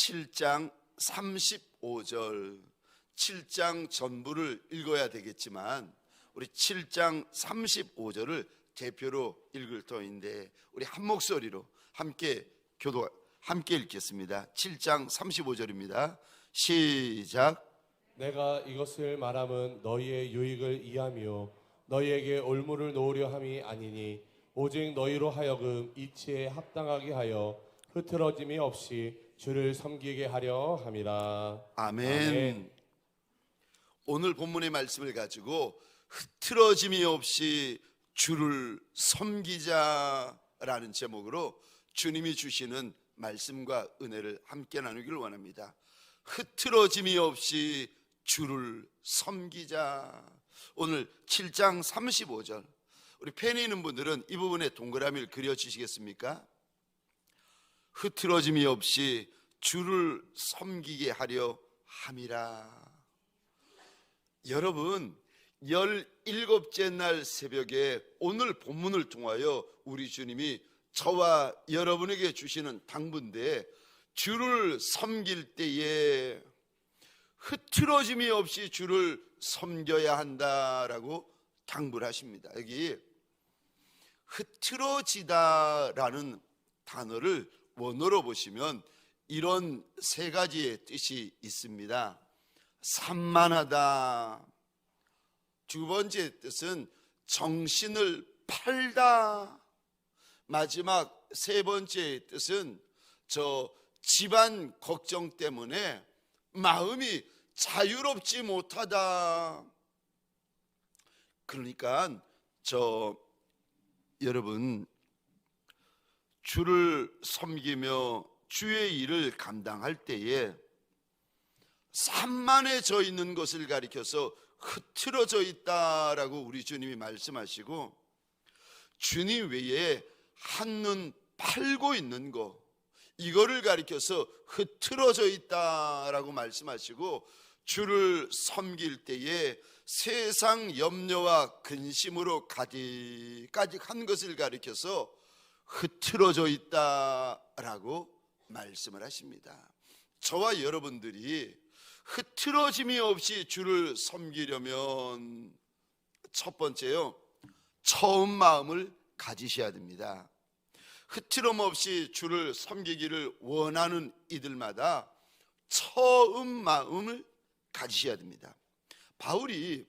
7장 35절, 7장 전부를 읽어야 되겠지만 우리 7장 35절을 대표로 읽을 터인데 우리 한 목소리로 함께 읽겠습니다. 7장 35절입니다. 시작. 내가 이것을 말함은 너희의 유익을 이하며 너희에게 올무를 놓으려 함이 아니니 오직 너희로 하여금 이치에 합당하게 하여 흐트러짐이 없이 주를 섬기게 하려 함이라. 아멘. 오늘 본문의 말씀을 가지고 흐트러짐이 없이 주를 섬기자라는 제목으로 주님이 주시는 말씀과 은혜를 함께 나누기를 원합니다. 흐트러짐이 없이 주를 섬기자. 오늘 7장 35절, 우리 펜이 있는 분들은 이 부분에 동그라미를 그려주시겠습니까? 흐트러짐이 없이 주를 섬기게 하려 함이라. 여러분, 17째 날 새벽에 오늘 본문을 통하여 우리 주님이 저와 여러분에게 주시는 당부인데, 주를 섬길 때에 흐트러짐이 없이 주를 섬겨야 한다라고 당부를 하십니다. 여기 흐트러지다라는 단어를 원어로 보시면 이런 세 가지의 뜻이 있습니다. 산만하다. 두 번째 뜻은 정신을 팔다. 마지막 세 번째 뜻은 집안 걱정 때문에 마음이 자유롭지 못하다. 그러니까 여러분, 주를 섬기며 주의 일을 감당할 때에 산만해져 있는 것을 가리켜서 흐트러져 있다라고 우리 주님이 말씀하시고, 주님 외에 한눈 팔고 있는 거, 이거를 가리켜서 흐트러져 있다라고 말씀하시고, 주를 섬길 때에 세상 염려와 근심으로 가득한 것을 가리켜서 흐트러져 있다라고 말씀을 하십니다. 저와 여러분들이 흐트러짐이 없이 주를 섬기려면 첫 번째요, 처음 마음을 가지셔야 됩니다. 흐트럼 없이 주를 섬기기를 원하는 이들마다 처음 마음을 가지셔야 됩니다. 바울이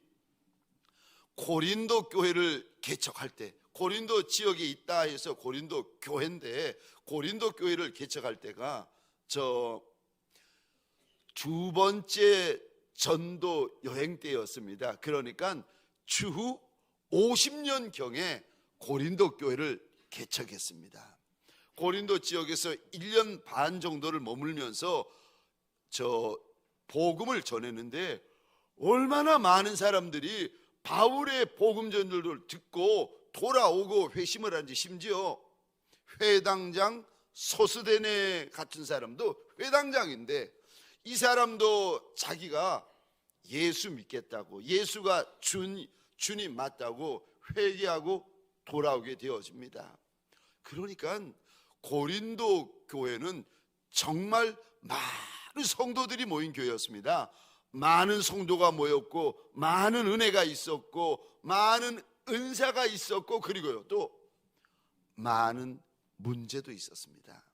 고린도 교회를 개척할 때, 고린도 지역에 있다 해서 고린도 교회인데, 고린도 교회를 개척할 때가 두 번째 전도 여행 때였습니다. 그러니까 추후 50년경에 고린도 교회를 개척했습니다. 고린도 지역에서 1년 반 정도를 머물면서 복음을 전했는데, 얼마나 많은 사람들이 바울의 복음 전도를 듣고 돌아오고 회심을 한지, 심지어 회당장 소스데네 같은 사람도 회당장인데, 이 사람도 자기가 예수 믿겠다고, 예수가 주님 맞다고 회개하고 돌아오게 되어집니다. 그러니까 고린도 교회는 정말 많은 성도들이 모인 교회였습니다. 많은 성도가 모였고, 많은 은혜가 있었고, 많은 은사가 있었고, 그리고요 또 많은 문제도 있었습니다.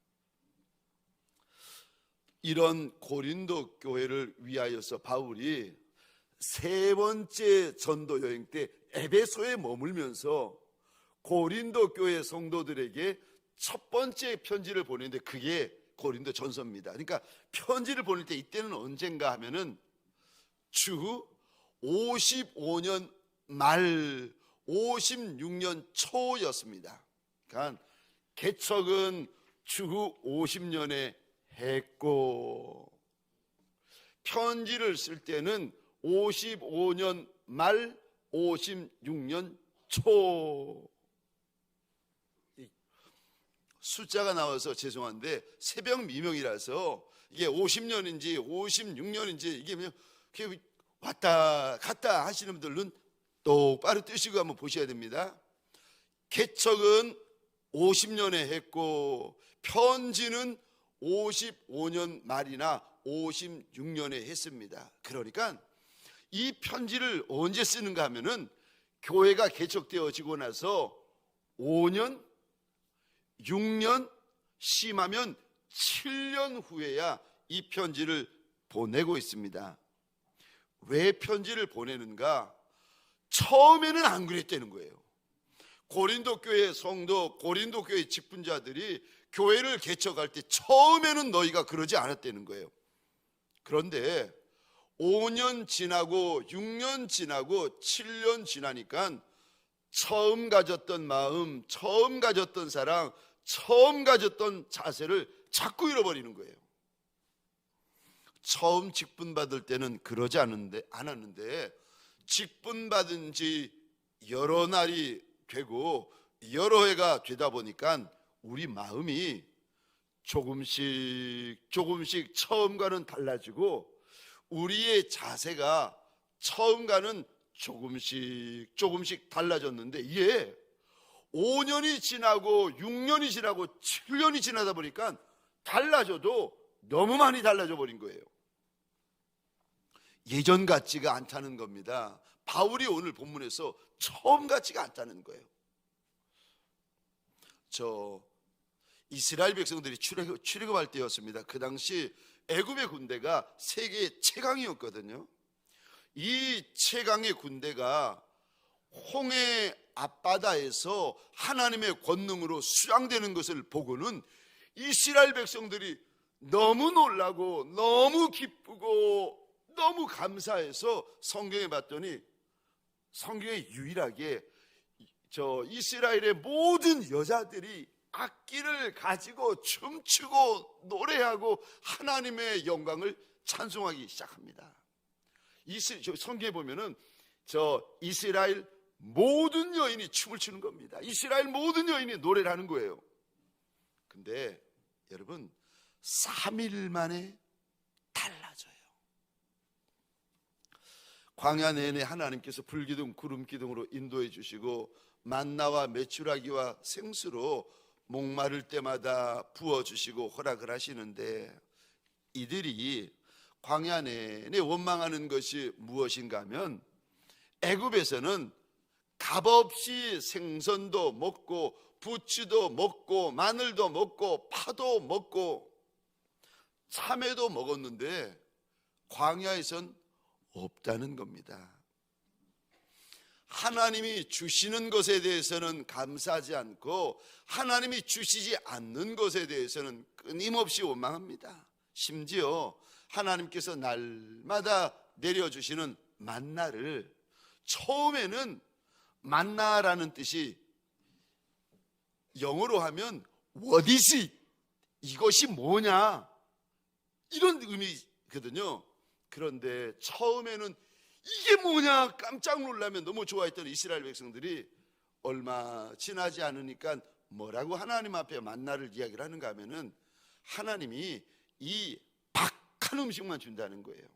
이런 고린도 교회를 위하여서 바울이 세 번째 전도 여행 때 에베소에 머물면서 고린도 교회 성도들에게 첫 번째 편지를 보내는데, 그게 고린도 전서입니다. 그러니까 편지를 보낼 때 이때는 언젠가 하면은 주 55년 말 56년 초였습니다. 그러니까 개척은 주후 50년에 했고, 편지를 쓸 때는 55년 말 56년 초. 숫자가 나와서 죄송한데 새벽 미명이라서 이게 50년인지 56년인지 이게 왔다 갔다 하시는 분들은 똑바로 뜨시고 한번 보셔야 됩니다. 개척은 50년에 했고 편지는 55년 말이나 56년에 했습니다. 그러니까 이 편지를 언제 쓰는가 하면은 교회가 개척되어지고 나서 5년, 6년, 심하면 7년 후에야 이 편지를 보내고 있습니다. 왜 편지를 보내는가? 처음에는 안 그랬다는 거예요. 고린도 교회 성도, 고린도 교회 직분자들이 교회를 개척할 때 처음에는 너희가 그러지 않았다는 거예요. 그런데 5년 지나고 6년 지나고 7년 지나니까 처음 가졌던 마음, 처음 가졌던 사랑, 처음 가졌던 자세를 자꾸 잃어버리는 거예요. 처음 직분 받을 때는 그러지 않았는데 직분 받은 지 여러 날이 되고 여러 해가 되다 보니까 우리 마음이 조금씩 처음과는 달라지고 우리의 자세가 처음과는 조금씩 달라졌는데 이게 5년이 지나고 6년이 지나고 7년이 지나다 보니까 달라져도 너무 많이 달라져 버린 거예요. 예전 같지가 않다는 겁니다. 바울이 오늘 본문에서 처음 같지가 않다는 거예요. 이스라엘 백성들이 출애굽할 때였습니다. 그 당시 애굽의 군대가 세계 최강이었거든요. 이 최강의 군대가 홍해 앞바다에서 하나님의 권능으로 수양되는 것을 보고는 이스라엘 백성들이 너무 놀라고 너무 기쁘고 너무 감사해서 성경에 봤더니 성경에 유일하게 이스라엘의 모든 여자들이 악기를 가지고 춤추고 노래하고 하나님의 영광을 찬송하기 시작합니다. 성경에 보면은 이스라엘 모든 여인이 춤을 추는 겁니다. 이스라엘 모든 여인이 노래를 하는 거예요. 근데 여러분 3일 만에 달라져요. 광야 내내 하나님께서 불기둥 구름기둥으로 인도해 주시고 만나와 메추라기와 생수로 목마를 때마다 부어주시고 허락을 하시는데 이들이 광야 내내 원망하는 것이 무엇인가 하면 애굽에서는 값없이 생선도 먹고 부추도 먹고 마늘도 먹고 파도 먹고 참외도 먹었는데 광야에선 없다는 겁니다. 하나님이 주시는 것에 대해서는 감사하지 않고 하나님이 주시지 않는 것에 대해서는 끊임없이 원망합니다. 심지어 하나님께서 날마다 내려주시는 만나를 처음에는 만나라는 뜻이 영어로 하면 What is it? 이것이 뭐냐? 이런 의미거든요. 그런데 처음에는 이게 뭐냐 깜짝 놀라면 너무 좋아했던 이스라엘 백성들이 얼마 지나지 않으니까 뭐라고 하나님 앞에 만나를 이야기를 하는가 하면은 하나님이 이 박한 음식만 준다는 거예요.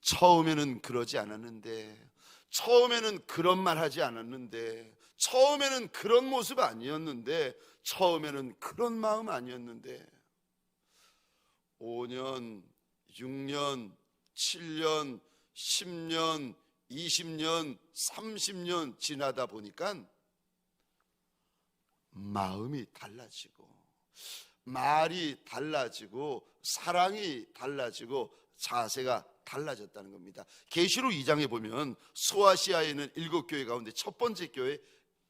처음에는 그러지 않았는데, 처음에는 그런 말 하지 않았는데, 처음에는 그런 모습 아니었는데, 처음에는 그런 마음 아니었는데 5년, 6년, 7년, 10년, 20년, 30년 지나다 보니까 마음이 달라지고 말이 달라지고 사랑이 달라지고 자세가 달라졌다는 겁니다. 계시록 2장에 보면 소아시아에 있는 7교회 가운데 첫 번째 교회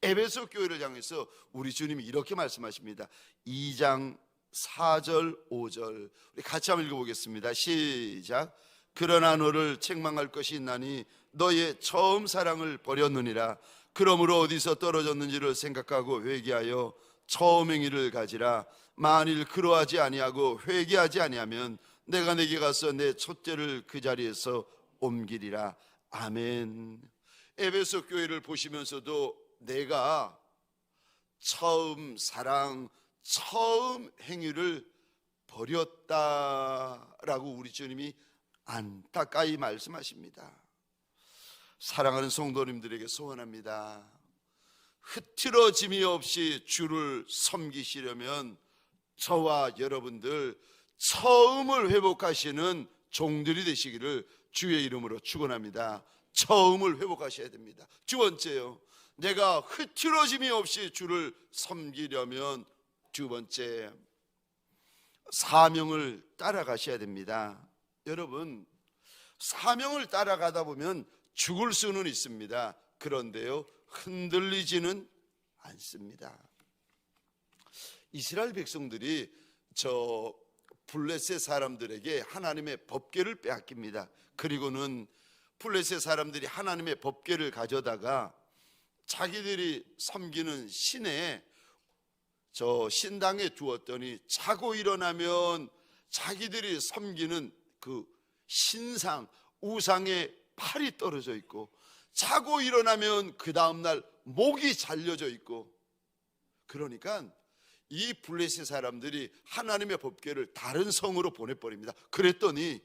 에베소 교회를 향해서 우리 주님이 이렇게 말씀하십니다. 2장 4절 5절 우리 같이 한번 읽어보겠습니다. 시작. 그러나 너를 책망할 것이 있나니 너의 처음 사랑을 버렸느니라. 그러므로 어디서 떨어졌는지를 생각하고 회개하여 처음 행위를 가지라. 만일 그러하지 아니하고 회개하지 아니하면 내가 내게 가서 내 촛대를 그 자리에서 옮기리라. 아멘. 에베소 교회를 보시면서도 내가 처음 사랑, 처음 행위를 버렸다라고 우리 주님이 안타까이 말씀하십니다. 사랑하는 성도님들에게 소원합니다. 흐트러짐이 없이 주를 섬기시려면 저와 여러분들 처음을 회복하시는 종들이 되시기를 주의 이름으로 축원합니다. 처음을 회복하셔야 됩니다. 두 번째요, 내가 흐트러짐이 없이 주를 섬기려면 두 번째, 사명을 따라가셔야 됩니다. 여러분, 사명을 따라가다 보면 죽을 수는 있습니다. 그런데요, 흔들리지는 않습니다. 이스라엘 백성들이 저 블레셋 사람들에게 하나님의 법궤를 빼앗깁니다. 그리고는 블레셋 사람들이 하나님의 법궤를 가져다가 자기들이 섬기는 신에 저 신당에 두었더니 자고 일어나면 자기들이 섬기는 그 신상 우상에 팔이 떨어져 있고, 자고 일어나면 그 다음날 목이 잘려져 있고, 그러니까 이 블레셋 사람들이 하나님의 법궤를 다른 성으로 보내버립니다. 그랬더니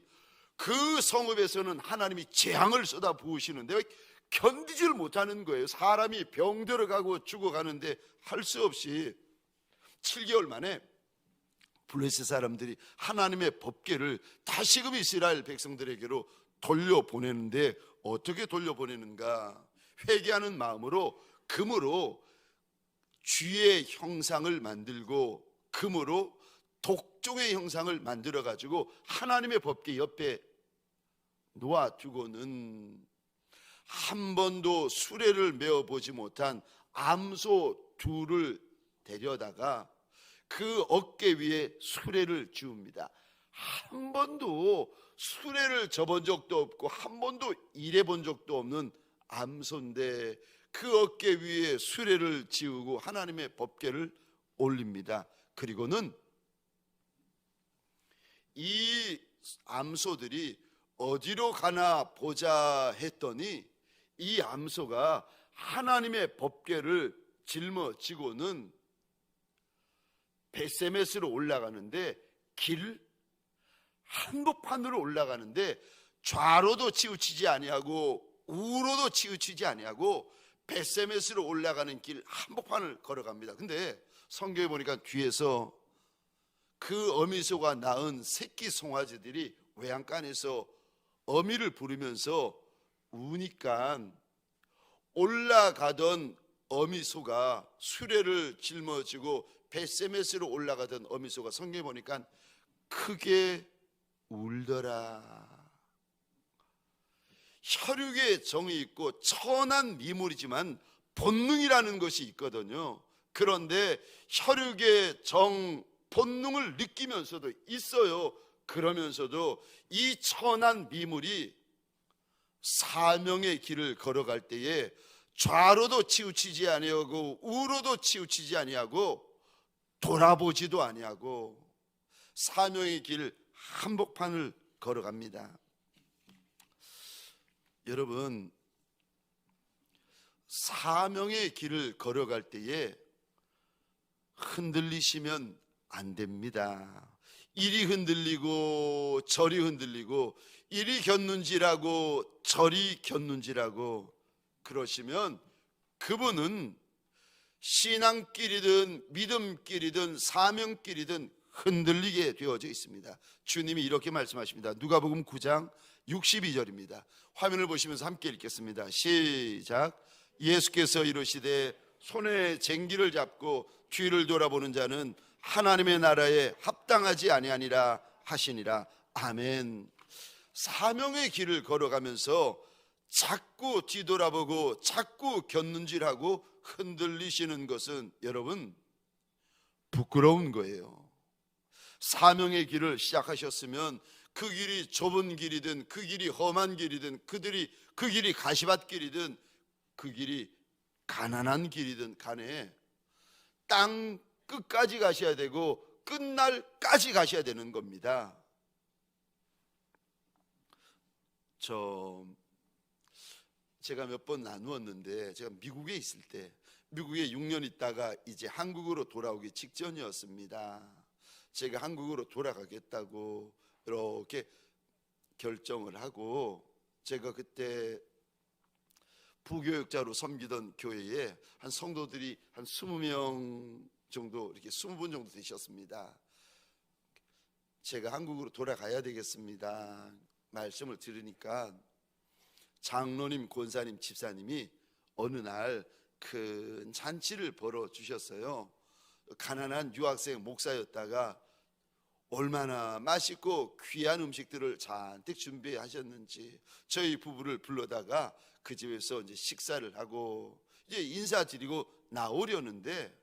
그 성읍에서는 하나님이 재앙을 쏟아 부으시는데 견디질 못하는 거예요. 사람이 병 들어가고 죽어가는데 할 수 없이 7개월 만에 블레셋 사람들이 하나님의 법궤를 다시금 이스라엘 백성들에게로 돌려보내는데, 어떻게 돌려보내는가? 회개하는 마음으로 금으로 쥐의 형상을 만들고 금으로 독종의 형상을 만들어 가지고 하나님의 법궤 옆에 놓아두고는 한 번도 수레를 메어 보지 못한 암소 둘을 데려다가 그 어깨 위에 수레를 지웁니다. 한 번도 수레를 접은 적도 없고 한 번도 일해 본 적도 없는 암소인데 그 어깨 위에 수레를 지우고 하나님의 법궤를 올립니다. 그리고는 이 암소들이 어디로 가나 보자 했더니 이 암소가 하나님의 법궤를 짊어지고는 베세메스로 올라가는데, 길 한복판으로 올라가는데 좌로도 치우치지 아니하고 우로도 치우치지 아니하고 베세메스로 올라가는 길 한복판을 걸어갑니다. 근데 성경에 보니까 뒤에서 그 어미소가 낳은 새끼 송아지들이 외양간에서 어미를 부르면서 우니까 올라가던 어미소가 수레를 짊어지고 베세메스로 올라가던 어미소가 성경에 보니까 크게 울더라. 혈육의 정이 있고 천한 미물이지만 본능이라는 것이 있거든요. 그런데 혈육의 정, 본능을 느끼면서도 있어요. 그러면서도 이 천한 미물이 사명의 길을 걸어갈 때에 좌로도 치우치지 아니하고 우로도 치우치지 아니하고 돌아보지도 아니하고 사명의 길 한복판을 걸어갑니다. 여러분, 사명의 길을 걸어갈 때에 흔들리시면 안 됩니다. 이리 흔들리고 저리 흔들리고 이리 겼는지라고 저리 겼는지라고 그러시면 그분은 신앙길이든 믿음길이든 사명길이든 흔들리게 되어져 있습니다. 주님이 이렇게 말씀하십니다. 누가복음 9장 62절입니다. 화면을 보시면서 함께 읽겠습니다. 시작. 예수께서 이르시되 손에 쟁기를 잡고 뒤를 돌아보는 자는 하나님의 나라에 합당하지 아니하니라 하시니라. 아멘. 사명의 길을 걸어가면서 자꾸 뒤돌아보고 자꾸 곁눈질하고 흔들리시는 것은 여러분 부끄러운 거예요. 사명의 길을 시작하셨으면 그 길이 좁은 길이든 그 길이 험한 길이든 그 길이 가시밭길이든 그 길이 가난한 길이든 간에 땅 끝까지 가셔야 되고 끝날까지 가셔야 되는 겁니다. 제가 몇 번 나누었는데, 제가 미국에 있을 때, 미국에 6년 있다가 이제 한국으로 돌아오기 직전이었습니다. 제가 한국으로 돌아가겠다고 이렇게 결정을 하고, 제가 그때 부교육자로 섬기던 교회에 한 성도들이 한 20명 정도, 이렇게 20분 정도 되셨습니다. 제가 한국으로 돌아가야 되겠습니다 말씀을 들으니까 장로님, 권사님, 집사님이 어느 날 큰 잔치를 벌어 주셨어요. 가난한 유학생 목사였다가 얼마나 맛있고 귀한 음식들을 잔뜩 준비하셨는지 저희 부부를 불러다가 그 집에서 이제 식사를 하고 이제 인사드리고 나오려는데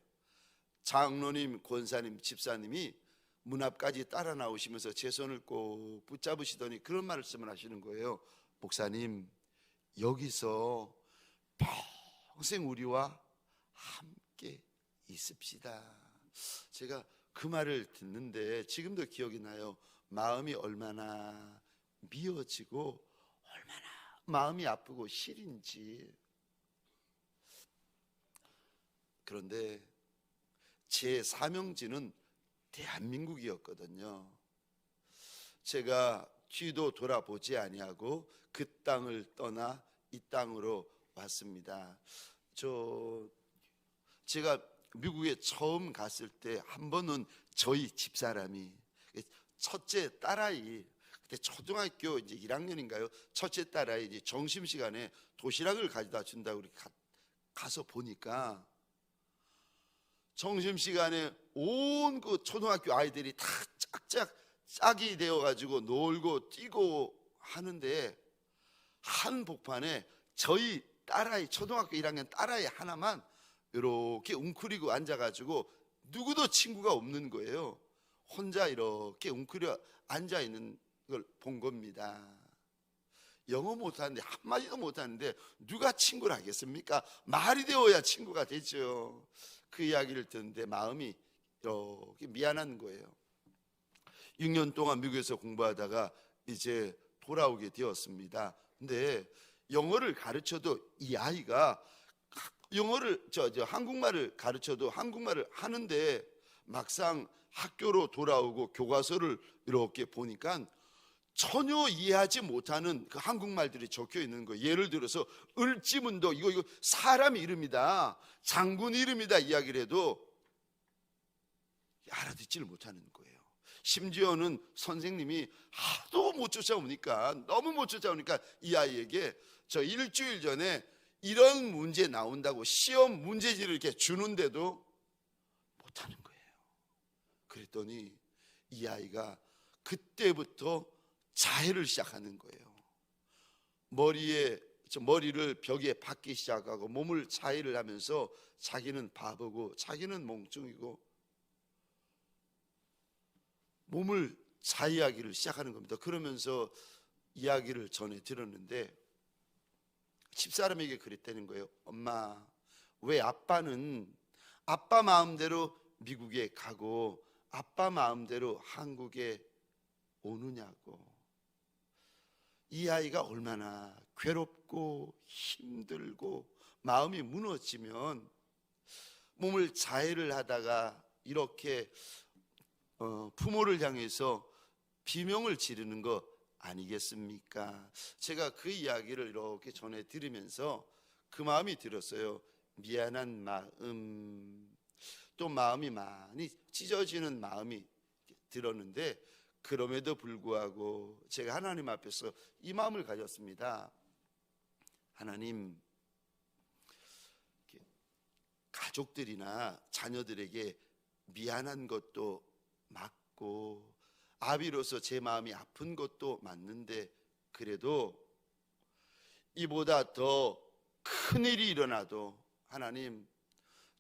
장로님, 권사님, 집사님이 문 앞까지 따라 나오시면서 제 손을 꼭 붙잡으시더니 그런 말씀을 하시는 거예요. 목사님, 여기서 평생 우리와 함께 있읍시다. 제가 그 말을 듣는데 지금도 기억이 나요. 마음이 얼마나 미어지고 얼마나 마음이 아프고 시린지. 그런데 제 사명지는 대한민국이었거든요. 제가 뒤도 돌아보지 아니하고 그 땅을 떠나 이 땅으로 왔습니다. 제가 미국에 처음 갔을 때 한 번은 저희 집사람이 첫째 딸아이, 그때 초등학교 이제 1학년인가요? 첫째 딸아이 이제 점심시간에 도시락을 가져다 준다고 우리 가서 보니까 점심시간에 온 그 초등학교 아이들이 다 짝이 되어가지고 놀고 뛰고 하는데 한복판에 저희 딸아이, 초등학교 1학년 딸아이 하나만 이렇게 웅크리고 앉아가지고 누구도 친구가 없는 거예요. 혼자 이렇게 웅크려 앉아있는 걸 본 겁니다. 영어 못하는데 한마디도 못하는데 누가 친구를 하겠습니까? 말이 되어야 친구가 되죠. 그 이야기를 듣는데 마음이 이렇게 미안한 거예요. 6년 동안 미국에서 공부하다가 이제 돌아오게 되었습니다. 근데 영어를 가르쳐도 이 아이가 영어를 한국말을 가르쳐도 한국말을 하는데 막상 학교로 돌아오고 교과서를 이렇게 보니까 전혀 이해하지 못하는 그 한국말들이 적혀 있는 거예요. 예를 들어서 을지문덕, 이거 사람 이름이다, 장군 이름이다 이야기를 해도 알아듣지를 못하는 거예요. 심지어는 선생님이 하도 못 쫓아오니까, 너무 못 쫓아오니까 이 아이에게 저 일주일 전에 이런 문제 나온다고 시험 문제지를 이렇게 주는데도 못하는 거예요. 그랬더니 이 아이가 그때부터 자해를 시작하는 거예요. 머리를 벽에 박기 시작하고 몸을 자해를 하면서 자기는 바보고 자기는 멍청이고 몸을 자해하기를 시작하는 겁니다. 그러면서 이야기를 전해 들었는데 집사람에게 그랬다는 거예요. 엄마, 왜 아빠는 아빠 마음대로 미국에 가고 아빠 마음대로 한국에 오느냐고. 이 아이가 얼마나 괴롭고 힘들고 마음이 무너지면 몸을 자해를 하다가 이렇게 부모를 향해서 비명을 지르는 거 아니겠습니까? 제가 그 이야기를 이렇게 전해 들으면서 그 마음이 들었어요. 미안한 마음, 또 마음이 많이 찢어지는 마음이 들었는데 그럼에도 불구하고 제가 하나님 앞에서 이 마음을 가졌습니다. 하나님, 가족들이나 자녀들에게 미안한 것도 맞고 아비로서 제 마음이 아픈 것도 맞는데 그래도 이보다 더 큰일이 일어나도 하나님,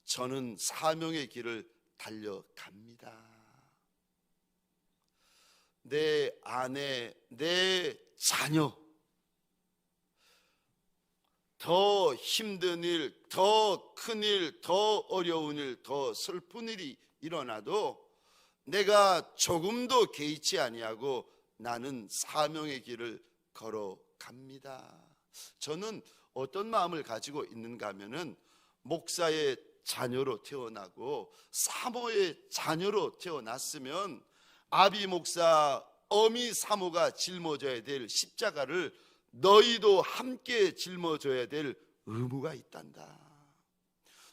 저는 사명의 길을 달려갑니다. 내 아내, 내 자녀, 더 힘든 일, 더 큰 일, 더 어려운 일, 더 슬픈 일이 일어나도 내가 조금도 개의치 아니하고 나는 사명의 길을 걸어갑니다. 저는 어떤 마음을 가지고 있는가 하면은 목사의 자녀로 태어나고 사모의 자녀로 태어났으면 아비 목사, 어미 사모가 짊어져야 될 십자가를 너희도 함께 짊어져야 될 의무가 있단다.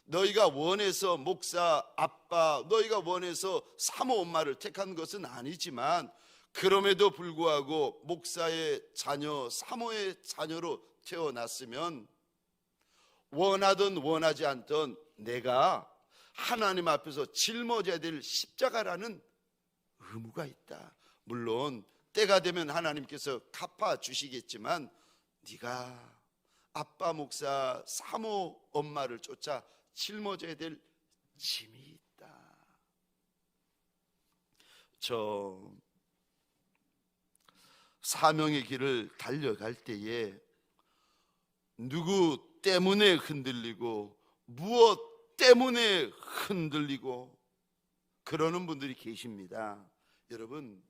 너희가 원해서 목사, 아빠, 너희가 원해서 사모 엄마를 택한 것은 아니지만 그럼에도 불구하고 목사의 자녀, 사모의 자녀로 태어났으면 원하든 원하지 않든 내가 하나님 앞에서 짊어져야 될 십자가라는 의무가 있다. 물론 때가 되면 하나님께서 갚아주시겠지만 네가 아빠 목사, 사모 엄마를 쫓아 짊어져야 될 짐이 있다. 저 사명의 길을 달려갈 때에 누구 때문에 흔들리고 무엇 때문에 흔들리고 그러는 분들이 계십니다. 여러분,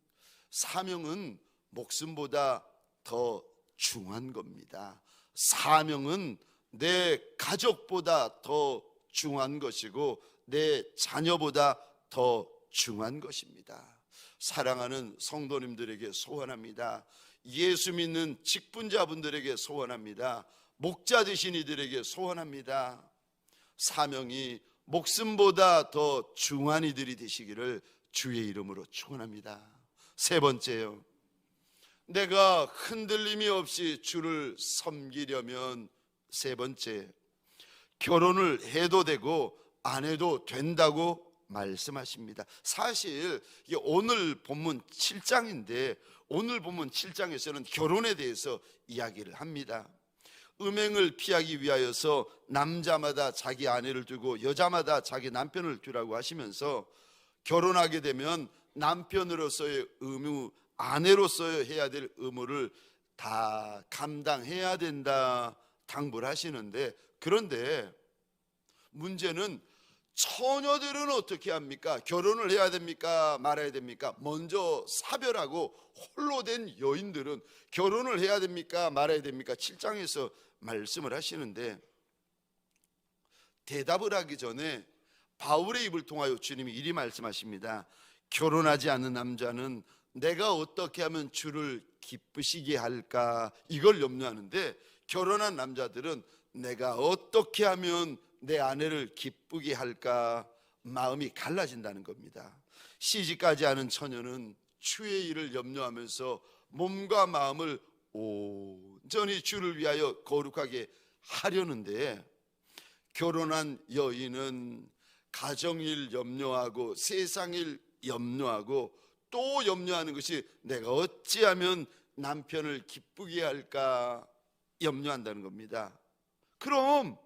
사명은 목숨보다 더 중요한 겁니다. 사명은 내 가족보다 더 중요한 것이고 내 자녀보다 더 중요한 것입니다. 사랑하는 성도님들에게 소원합니다. 예수 믿는 직분자분들에게 소원합니다. 목자 되신 이들에게 소원합니다. 사명이 목숨보다 더 중요한 이들이 되시기를 주의 이름으로 축원합니다. 세 번째요, 내가 흔들림이 없이 주를 섬기려면 세 번째, 결혼을 해도 되고 안 해도 된다고 말씀하십니다. 사실 이게 오늘 본문 7장인데 오늘 본문 7장에서는 결혼에 대해서 이야기를 합니다. 음행을 피하기 위하여서 남자마다 자기 아내를 두고 여자마다 자기 남편을 두라고 하시면서 결혼하게 되면 남편으로서의 의무, 아내로서의 해야 될 의무를 다 감당해야 된다 당부를 하시는데, 그런데 문제는 처녀들은 어떻게 합니까? 결혼을 해야 됩니까? 말아야 됩니까? 먼저 사별하고 홀로 된 여인들은 결혼을 해야 됩니까? 말아야 됩니까? 7장에서 말씀을 하시는데 대답을 하기 전에 바울의 입을 통하여 주님이 이리 말씀하십니다. 결혼하지 않는 남자는 내가 어떻게 하면 주를 기쁘시게 할까, 이걸 염려하는데 결혼한 남자들은 내가 어떻게 하면 내 아내를 기쁘게 할까 마음이 갈라진다는 겁니다. 시집가지 않은 처녀는 주의 일을 염려하면서 몸과 마음을 온전히 주를 위하여 거룩하게 하려는데, 결혼한 여인은 가정일 염려하고 세상일 염려하고 또 염려하는 것이 내가 어찌하면 남편을 기쁘게 할까 염려한다는 겁니다. 그럼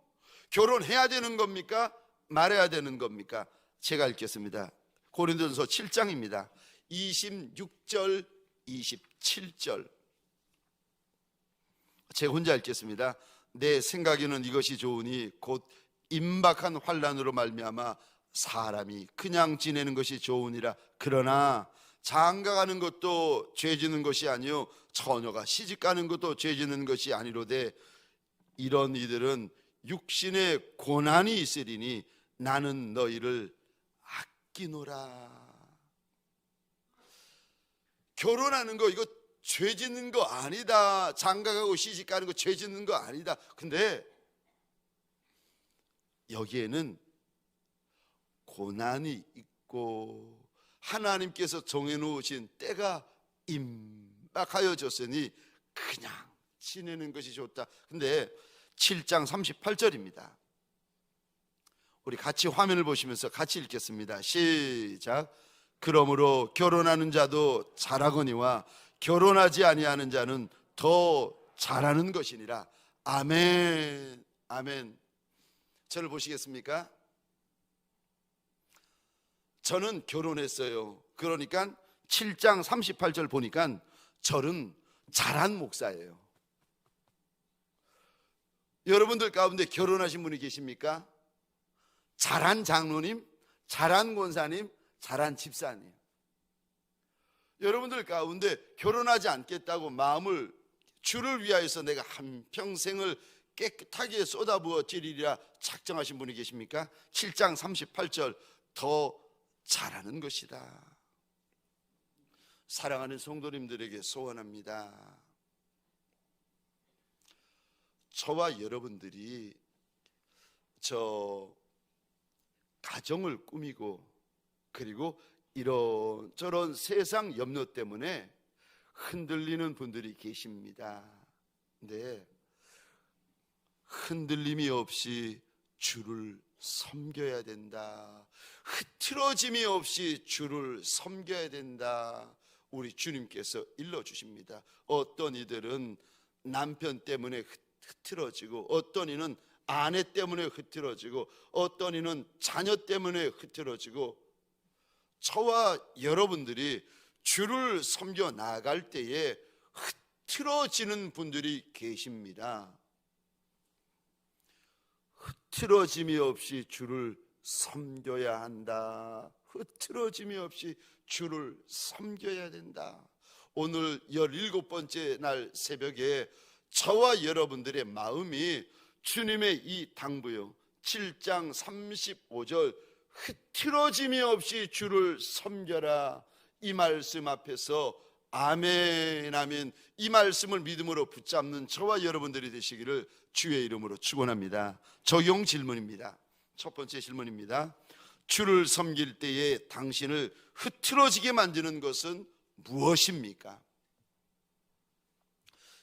결혼해야 되는 겁니까? 말해야 되는 겁니까? 제가 읽겠습니다. 고린도전서 7장입니다. 26절 27절 제가 혼자 읽겠습니다. 내 생각에는 이것이 좋으니 곧 임박한 환난으로 말미암아 사람이 그냥 지내는 것이 좋으니라. 그러나 장가가는 것도 죄지는 것이 아니요 처녀가 시집가는 것도 죄지는 것이 아니로되 이런 이들은 육신의 고난이 있으리니 나는 너희를 아끼노라. 결혼하는 거 이거 죄짓는 거 아니다. 장가가고 시집가는 거 죄짓는 거 아니다. 근데 여기에는 고난이 있고 하나님께서 정해놓으신 때가 임박하여졌으니 그냥 지내는 것이 좋다. 근데 7장 38절입니다. 우리 같이 화면을 보시면서 같이 읽겠습니다. 시작. 그러므로 결혼하는 자도 잘하거니와 결혼하지 아니하는 자는 더 잘하는 것이니라. 아멘. 아멘. 저를 보시겠습니까? 저는 결혼했어요. 그러니까 7장 38절 보니까 저는 잘한 목사예요. 여러분들 가운데 결혼하신 분이 계십니까? 잘한 장로님, 잘한 권사님, 잘한 집사님. 여러분들 가운데 결혼하지 않겠다고 마음을 주를 위하여서 내가 한평생을 깨끗하게 쏟아부어 드리리라 작정하신 분이 계십니까? 7장 38절 더 잘하는 것이다. 사랑하는 성도님들에게 소원합니다. 저와 여러분들이 가정을 꾸미고 그리고 이런저런 세상 염려 때문에 흔들리는 분들이 계십니다. 네, 흔들림이 없이 주를 섬겨야 된다. 흐트러짐이 없이 주를 섬겨야 된다. 우리 주님께서 일러주십니다. 어떤 이들은 남편 때문에 흐트러지고, 어떤 이는 아내 때문에 흐트러지고, 어떤 이는 자녀 때문에 흐트러지고, 저와 여러분들이 주를 섬겨 나갈 때에 흐트러지는 분들이 계십니다. 흐트러짐이 없이 주를 섬겨야 한다. 흐트러짐이 없이 주를 섬겨야 된다. 오늘 17번째 날 새벽에 저와 여러분들의 마음이 주님의 이 당부요 7장 35절 흐트러짐이 없이 주를 섬겨라, 이 말씀 앞에서 아멘 하면 이 말씀을 믿음으로 붙잡는 저와 여러분들이 되시기를 주의 이름으로 축원합니다. 적용 질문입니다. 첫 번째 질문입니다. 주를 섬길 때에 당신을 흐트러지게 만드는 것은 무엇입니까?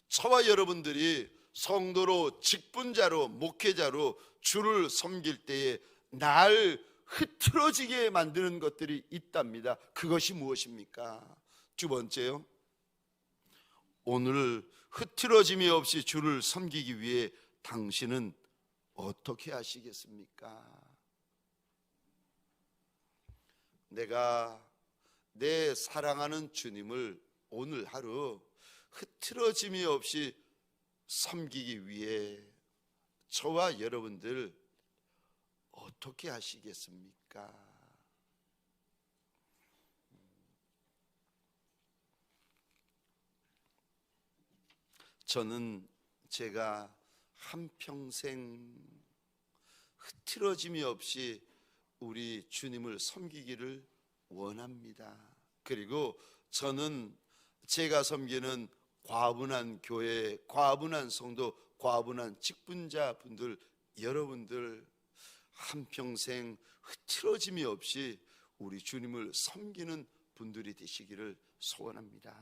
저와 여러분들이 성도로, 직분자로, 목회자로 주를 섬길 때에 날 흐트러지게 만드는 것들이 있답니다. 그것이 무엇입니까? 두 번째요, 오늘 흐트러짐이 없이 주를 섬기기 위해 당신은 어떻게 하시겠습니까? 내가 내 사랑하는 주님을 오늘 하루 흐트러짐이 없이 섬기기 위해 저와 여러분들 어떻게 하시겠습니까? 저는 제가 한평생 흐트러짐이 없이 우리 주님을 섬기기를 원합니다. 그리고 저는 제가 섬기는 과분한 교회, 과분한 성도, 과분한 직분자 분들, 여러분들 한평생 흐트러짐이 없이 우리 주님을 섬기는 분들이 되시기를 소원합니다.